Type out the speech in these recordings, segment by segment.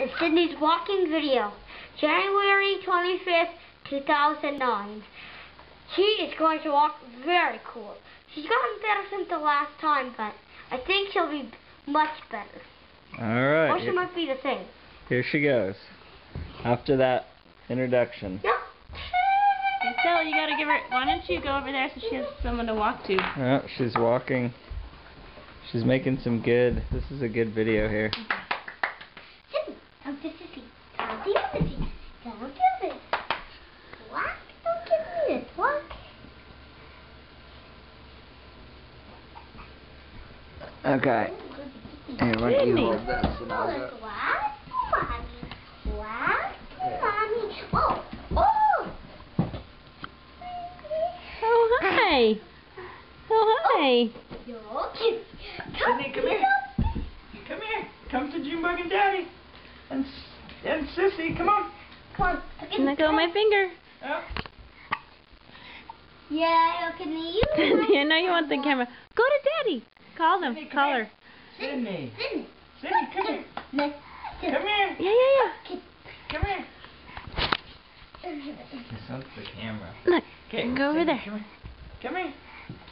is Sydney's walking video, January 25th, 2009. She is going to walk very cool. She's gotten better since the last time, but I think she'll be much better. Alright. Or she might be the same. Here she goes. After that introduction. Yep. Stella, you gotta give her. Why don't you go over there so she has someone to walk to? Oh, she's walking. She's making some good. This is a good video here. Sydney, come to Sissy. Come to Sissy. Come to this. Walk. Don't give me this. Walk. Okay. Here, why don't you hold this and I'll go. Walk, mommy. Walk, mommy. Oh, oh. Oh, hi. Oh, hi. You're cute. Sydney, come here. Come here. Come to Junebug and Daddy. And Sissy, come on. Come on. Let go of my finger. Oh. Yeah, can you? I know you want the camera. Go to Daddy. Call them. Sydney, Call her. Sydney. Sydney. Sydney, come here. No. Come here. Yeah. Come here. This one's the camera. Look. Okay, Go over there. Come here.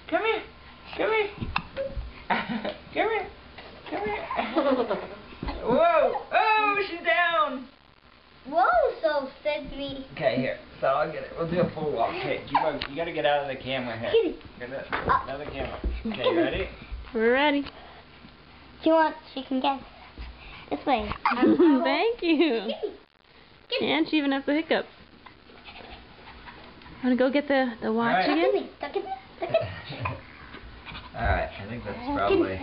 Come here. Come here. Come here. Come here. Whoa. Oh, she's down. Whoa, so Sydney. Okay, here. So I'll get it. We'll do a full walk. Okay, you gotta get out of the camera here. Get out of the camera. Okay, ready? We're ready. Do you want? She can get this way. Thank you. And she even has the hiccups. Want to go get the watch All right. again? Alright, I think that's probably